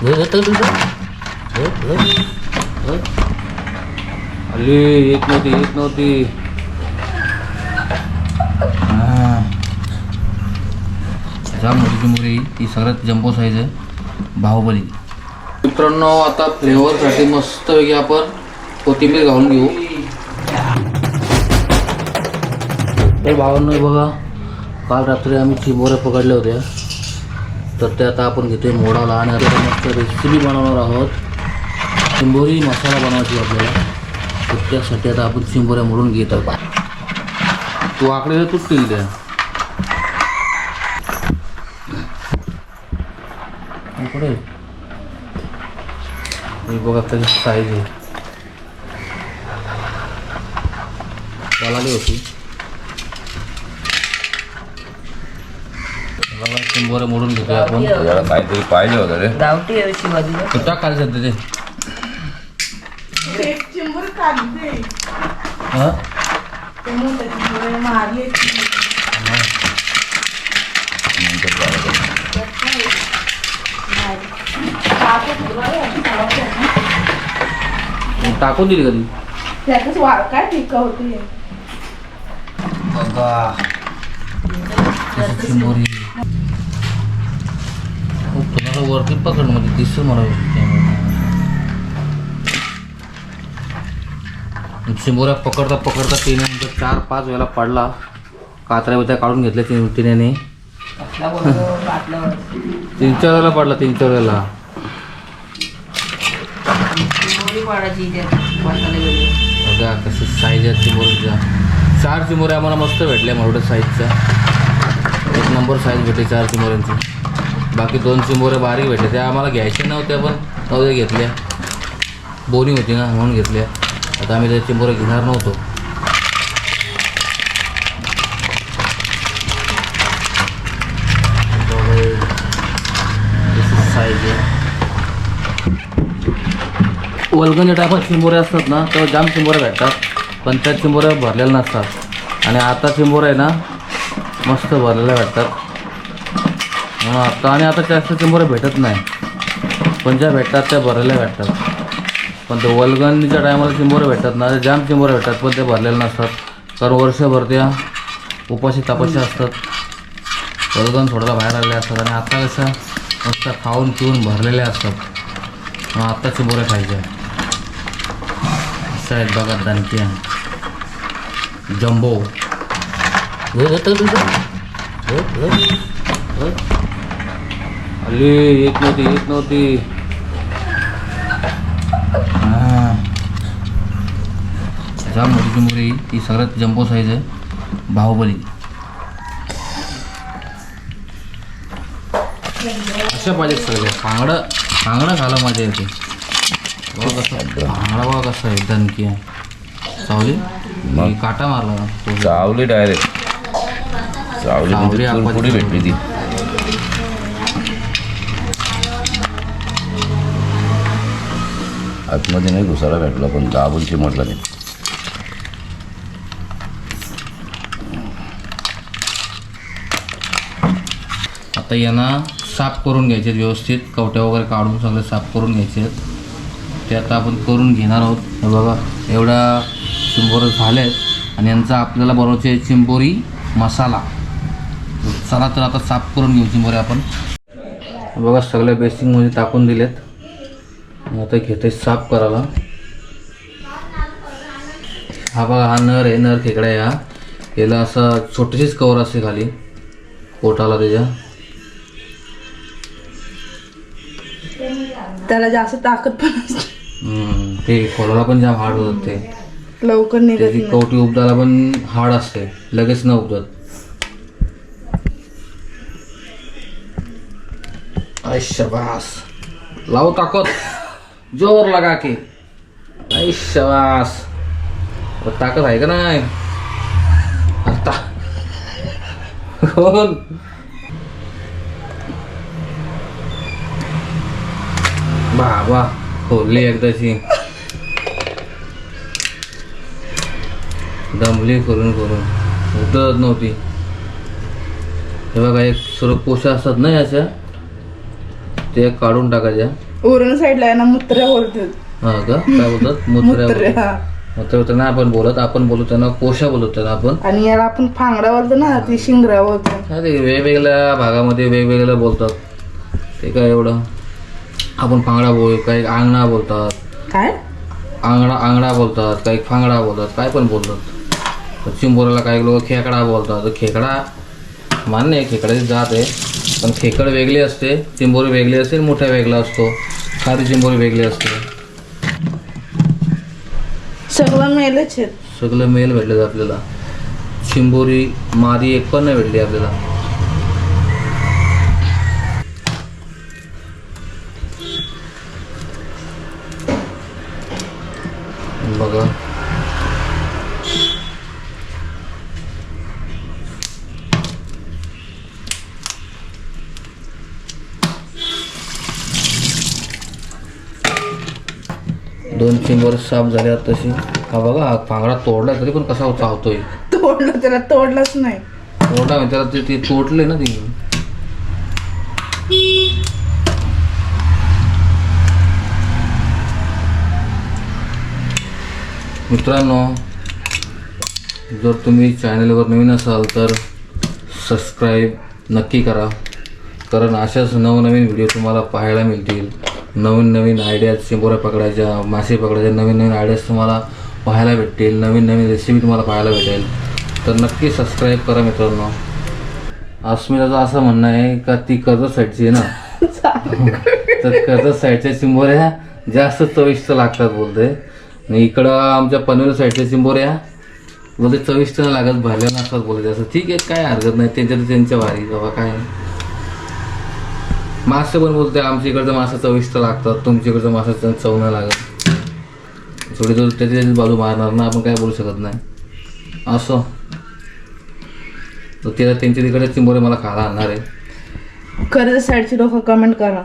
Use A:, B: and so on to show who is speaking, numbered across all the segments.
A: अरे एक नव्हती जाम मोठी चिंबोरी, ती सगळ्यात जम्बो साईज आहे, बाहुबली. मित्रांनो आता फ्लेवरसाठी मस्तपैकी आपण कोथिंबीर घालून घेऊ. तर भावांनो बघा, काल रात्री आम्ही चिंबोऱ्या पकडल्या होत्या, तर ते आता आपण घेतोय मोडाला आणि आता मस्त रेसिपी बनवणार आहोत. चिंबोरी मसाला बनवायची आपल्याला, तर त्यासाठी आता आपण चिंबोऱ्या मोडून घेत आहोत. तू आकडे तुटतील त्या इकडे. हे बघा त्याची साईज आहे, चालली होती. बघा चिंबोऱ्या मोडून घेतोय आपण.
B: जरा काहीतरी पाहिजे होतं रे.
C: गावठी आहे शिवाजी.
A: कुठं काय सध्या ते हां टाकून दिली कधी
D: त्यातच काय टिका होती.
A: बघा चिंबोरी तुम्हाला वरती पकड म्हणजे दिसतं मला. चिंबोऱ्या पकडता पकडता तिने 4-5 वेळेला पडला. कात्र्या बित्र्या काढून घेतल्या तिने. 3-4 वेळेला पडला, 3-4 वेळेला. बघा कसं साईज आहे चिंबोरीचा. 4 चिंबोऱ्या आम्हाला मस्त भेटल्या मोठ्या साईजच्या. 1 नंबर साईज भेटली 4 चिंबोऱ्यांची. बाकी 2 चिंबोऱ्या बारीक भेटल्या, त्या आम्हाला घ्यायच्या नव्हत्या पण नव्हत्या घेतल्या. बोनी होती ना म्हणून घेतल्या. आता आम्ही त्या चिंबोऱ्या घेणार नव्हतो. साईज आहे. वल्गनच्या टायमात चिंबोऱ्या असतात ना तेव्हा जाम चिंबोऱ्या भेटतात, पण त्या चिंबोऱ्या भरलेल्या नसतात. आणि आता चिंबोऱ्या आहे ना मस्त भरलेल्या भेटतात. म्हणून आता जास्त चिंबोऱ्या भेटत नाही, पण ज्या भेटतात त्या भरलेल्या भेटतात. पण ते वल्गणीच्या टायमाला चिंबोऱ्या भेटतात ना, जाम चिंबोऱ्या भेटतात, पण ते भरलेल्या नसतात. कारण वर्षभर त्या उपाशी तापाशी असतात, वल्गण थोड्याला बाहेर आलेले असतात. आणि आता कसं मस्त खाऊन पिऊन भरलेले असतात. मग आत्ता चिंबोऱ्या खायच्या. असं आहेत बघा दणक्या जम्बो. अरे एक नव्हती. जाम मोठी चिंबोरी, ती सगळ्यात जम्बो साईज आहे, बाहुबली. अशा पाहिजेत सगळे. कांगडं खायला मजा येते. बघा कसं कांगडा, बघा कसं आहे दणकी आहे. सावली मग काटा मारला,
B: चावली डायरेक्ट. चावली पुढे भेटली ती. आतमध्ये नाही घुसायला भेटला, पण दाबून चिमटला नाही.
A: आता यांना साफ करून घ्यायचे व्यवस्थित, कवट्या वगैरे काढून सगळे साफ करून घ्यायचे आहेत. ते आता आपण करून घेणार आहोत. हे बघा एवढ्या चिंबोऱ्या झाल्या आहेत आणि यांचा आपल्याला बनवायचे चिंबोरी मसाला. चला तर आता साफ करून घेऊ चिंबोऱ्या आपण. बघा सगळ्या बेसिंगमध्ये टाकून दिलेत. आता घेते साफ करायला. हा बघा हा नर आहे, नर खेकडा आहे. हा याला असं छोटीशीच कवर असते खाली पोटाला त्याच्या.
D: त्याला जास्त ताकद पण असते.
A: ते खोलाला पण जाम हार्ड होतात, ते
D: लवकर निघत
A: त्याची
D: नाही.
A: कवटी उपदाला पण हार्ड असते, लगेच न उपदत. शाबास, लाव ताकद, जोर लगा के. शाबास, ताकद आहे का नाही आता? कोण बाबा खोलली एकदाची, दमली करून उतरत नव्हती. हे बघा एक सर्व पोषा असतात ना याच्या, ते काढून टाकायच्या.
D: उरण साईडला आहे ना मुत्र्या बोलतात.
A: हा का काय बोलतात
D: मुत्र्या.
A: मुत्र्या मुत्र्या त्यांना आपण बोलत त्यांना कोशा बोलत त्यांना आपण.
D: आणि याला आपण फांगडा बोलतो ना, ती शिंगरा बोलतो.
A: हा ते वेगवेगळ्या भागामध्ये वेगवेगळं बोलतात. ते काय एवढं आपण फांगडा काही अंगणा बोलतात,
D: काय
A: अंगडा बोलतात, काही फांगडा बोलतात, काय पण बोलतात. तर चिंबोऱ्याला काही लोक खेकडा बोलतात. तर खेकडा मान्य आहे, खेकड्याची जात आहे, पण खेकड वेगळी असते, चिंबोरी वेगळी असते, मोठा वेगळा असतो, खारी चिंबोरी वेगळी असते.
D: सगळं मेलच आहेत.
A: सगळं मेल भेटले आपल्याला. चिंबोरी मादी एक पण नाही भेटली आपल्याला. बघा दोन चिंबर साफ झाल्या तशी. हा बघा हा फांगडा तोडला तरी पण कसा चावतोय.
D: तोडलं त्याला, तोडलंच नाही.
A: तोडला म्हणजे त्याला ते तोडले ना ती. मित्रांनो, जर तुम्ही चॅनलवर नवीन असाल तर सबस्क्राईब नक्की करा, कारण अशाच नवनवीन व्हिडिओ तुम्हाला पाहायला मिळतील. नवीन नवीन आयडियाज, चिंबोऱ्या पकडायच्या, मासे पकडायच्या नवीन नवीन आयडियाज तुम्हाला पाहायला भेटतील. नवीन नवीन रेसिपी तुम्हाला पाहायला भेटेल. तर नक्की सबस्क्राईब करा मित्रांनो. अस्मिताचं असं म्हणणं आहे का ती कर्जत साईडची आहे ना, तर कर्जत साईडच्या चिंबोऱ्या जास्त चविष्ट लागतात बोलते. आणि इकडं आमच्या पनवेल साईडच्या चिंबोऱ्या बोलते चविष्ट नाही लागत, भरल्या नसतात बोलते. असं ठीक आहे, काय हरकत नाही, त्यांच्या वारी बाबा. काय मासे पण बोलते आमच्या इकडचं मासे चविष्ट लागतात, तुमच्या इकडचं मासे चव नाही लागत. थोडी थोडी त्याची बाजू मारणार ना, आपण काय बोलू शकत नाही असं. तर त्याला त्यांच्या तिकडे चिंबोरे मला खायला आणणार आहे.
D: कर्जत साईडची लोक कमेंट करा.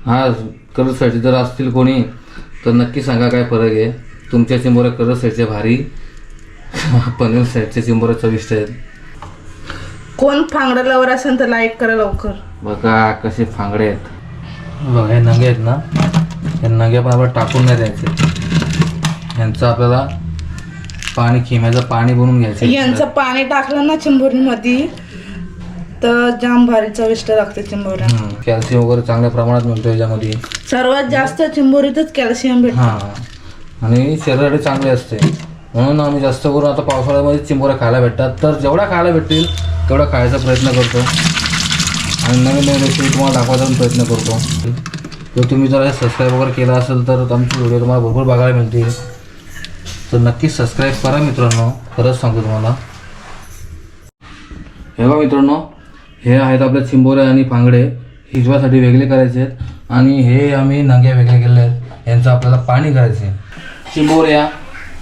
A: हा, कर्जत साईडचे जर असतील कोणी तर नक्की सांगा काय फरक आहे. तुमच्या चिंबोऱ्या कर्जत साईडच्या भारी, पनवेल साईडच्या चिंबोऱ्या चविष्ट आहेत.
D: कोण फांगडा लवर असेल तर लाईक करा लवकर.
A: बघा कसे फांगडे आहेत. बघा हे नगे आहेत ना, हे नगे पण आपण टाकून नाही द्यायचे. यांचं आपल्याला पाणी, खिम्याचं पाणी बनवून घ्यायचं.
D: यांचं पाणी टाकलं ना चिंबोरीमध्ये तर जाम भारी चविष्ट लागते चिंबोऱ्या.
A: कॅल्शियम वगैरे चांगल्या प्रमाणात मिळतो याच्यामध्ये.
D: सर्वात जास्त चिंबोरीतच कॅल्शियम भेटतं.
A: हां, आणि शरीरासाठी चांगले असते. म्हणून आम्ही जास्त करून आता पावसाळ्यामध्ये चिंबोऱ्या खायला भेटतात, तर जेवढ्या खायला भेटतील तेवढा खायचा प्रयत्न करतो. आणि नवीन नवीन रेसिपी तुम्हाला दाखवायचा प्रयत्न करतो. जर तुम्ही जर सबस्क्राईब वगैरे केला असेल तर आमचे व्हिडिओ तुम्हाला भरपूर बघायला मिळतील. तर नक्की सबस्क्राईब करा मित्रांनो, खरंच सांगतो तुम्हाला. हे बघा मित्रांनो, हे आहेत आपल्या चिंबोऱ्या आणि फांगडे. हिजवासाठी वेगळे करायचे आहेत आणि हे आम्ही नांग्या वेगळे केले आहेत, यांचं आपल्याला पाणी करायचे. चिंबोऱ्या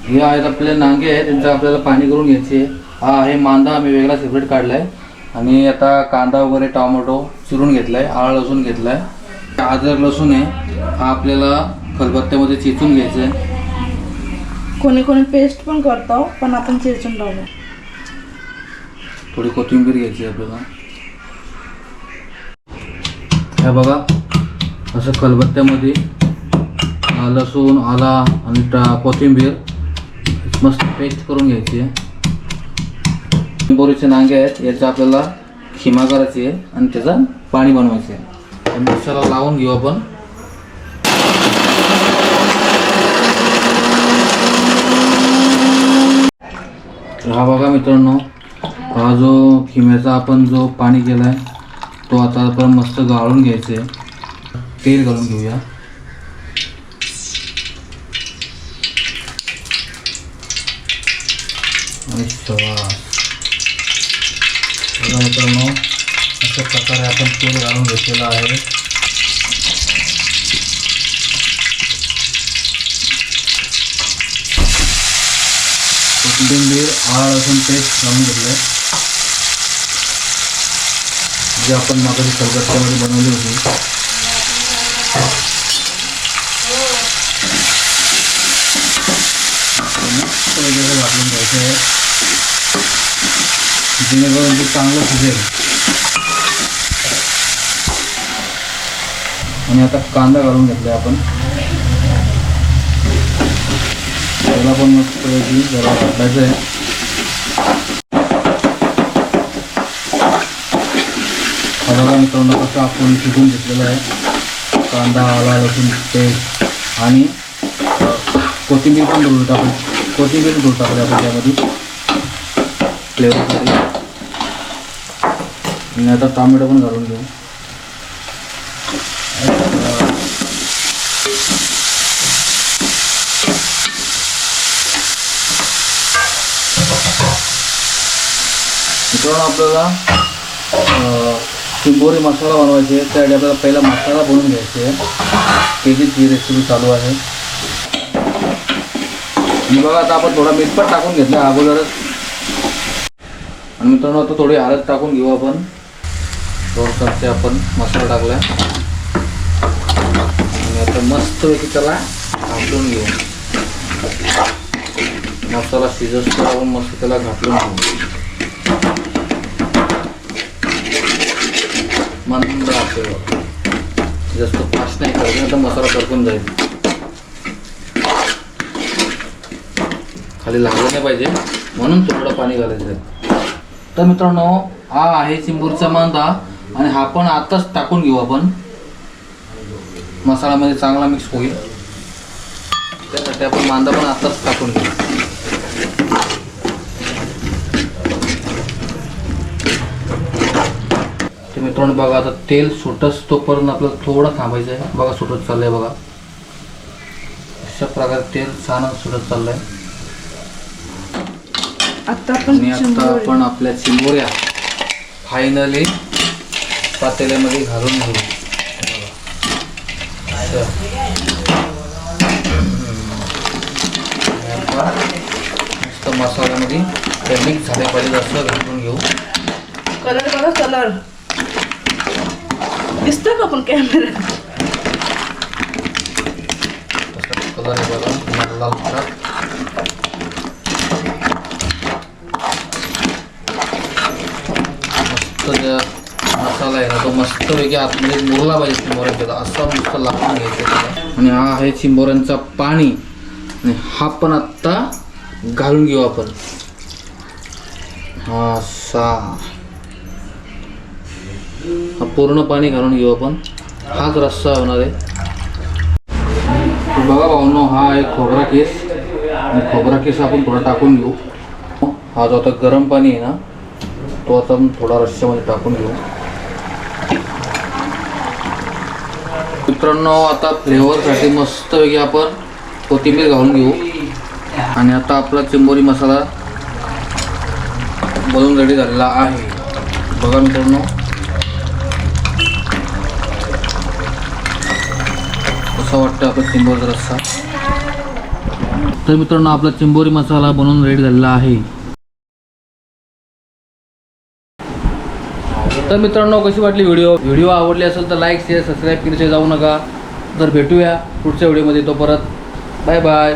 A: हे आहेत आपले नांगे आहेत, त्यांचं आपल्याला पाणी करून घ्यायचे. हा आहे मांदा, आम्ही वेगळा सेपरेट काढला आहे. आणि आता कांदा वगैरे टोमॅटो चिरून घेतला आहे, आलं लसूण घेतला आहे, अद्रक लसूण आहे, हा आपल्याला खलबत्त्यामध्ये चेचून घ्यायचं आहे.
D: कोणी कोणी पेस्ट पण करतो, पण आपण चेचून लावतो.
A: थोडी कोथिंबीर घ्यायची आपल्याला. हे बघा असं खलबत्त्यामध्ये लसूण, आला आणि कोथिंबीर मस्त पेस्ट करून घ्यायची आहे. चिंबोरीचे नांगे आहेत, याचा आपल्याला खिमा करायची आहे आणि त्याचं पाणी बनवायचं आहे. मिक्सरला लावून घेऊ आपण. हा बघा मित्रांनो, हा जो खिम्याचा आपण जो पाणी केला आहे तो आता आपण मस्त गाळून घ्यायचे. तेल घालून घेऊया. मित्रांनो अशा प्रकारे आपण तेल घालून घेतलेलं आहे. कोथिंबीर, आलं लसूण पेस्ट घालून घेतलंय, जे आपण मागच्या खलबत्त्यामध्ये बनवली होती. वगैरे वाटून घ्यायचं आहे, जेणेकरून ते चांगलं शिजेल. आणि आता कांदा घालून घेतला आपण. त्याला पण मस्त जरा टाकायचं आहे. बघा मित्रांनो कसं आपण शिकून घेतलेलं आहे. कांदा, आला, लसूण पेस्ट आणि कोथिंबीर पण धुवून टाकू. कोथिंबीर धुवून टाकली आपण त्यामध्ये फ्लेवरसाठी. आणि आता टोमॅटो पण घालून घेऊ. मित्रांनो आपल्याला चिंबोरी मसाला बनवायचे आहे. त्यासाठी आपल्याला पहिला मसाला बनवून घ्यायचे आहे. त्याचीच ही रेसिपी चालू आहे. आणि बघा आता आपण थोडा मीठ पण टाकून घेतला अगोदरच. आणि मित्रांनो आता थोडी हळद टाकून घेऊ आपण. थोडंसं आपण मसाला टाकला आणि आता मस्तपैकी त्याला घालून घेऊ. मसाला शिजत आपण मस्त त्याला घालून घेऊ. मंद आपल्याला जास्त फास्ट नाही करायचं, आता मसाला करपून जाईल. खाली लागलं नाही पाहिजे म्हणून थोडं पाणी घालायचं आहे. तर मित्रांनो हा आहे चिंबोरीचा कांदा आणि हा पण आताच टाकून घेऊ आपण. मसाल्यामध्ये चांगला मिक्स होईल त्यासाठी आपण कांदा पण आताच टाकून घेऊ. मित्रांनो बघा आता तेल सुटस तोपर्यंत आपल्याला थोडं थांबायचं आहे. बघा सुटत चाललंय बघा. अशा प्रकारे तेल छान सुटत चाललंय.
D: आता
A: आणि आता आपण आपल्या चिंबोऱ्या फायनली पातेल्यामध्ये घालून घेऊ. मस्त मसाल्यामध्ये मिक्स झाले पाहिजे असं घालून घेऊ.
D: कलर बघा, कलर दिसतो का पण कॅमेरा?
A: कलर आहे बघा लाल खराब. मसाला आहे ना तो मस्तपैकी आतमध्ये मुरला पाहिजे चिंबोऱ्यांचा. असा मस्त लागून घ्यायचा. आणि हा आहे चिंबोऱ्यांचा पाणी आणि हा पण आत्ता घालून घेऊ आपण. हा पूर्ण पाणी घालून घेऊ आपण. हाच रस्सा होणार आहे. बघा भाऊनो हा आहे खोबरा केस. आणि खोबरा केस आपण थोडा टाकून घेऊ. हा जो आता गरम पाणी आहे ना तो आता आपण थोडा रश्श्यामध्ये टाकून घेऊ. मित्रांनो आता फ्लेवरसाठी मस्तपैकी आपण कोथिंबीर घालून घेऊ. आणि आता आपला चिंबोरी मसाला बनवून रेडी झालेला आहे. बघा मित्रांनो कसं वाटतं आपला चिंबोरीचा रस्सा. तर मित्रांनो आपला चिंबोरी मसाला बनवून रेडी झालेला आहे. तर मित्रांनो कशी वाटली व्हिडिओ आवडली असेल तर लाईक शेअर सबस्क्राईब केल्याशिवाय जाऊ नका. तर भेटूया पुढच्या व्हिडिओमध्ये. तो परत बाय बाय.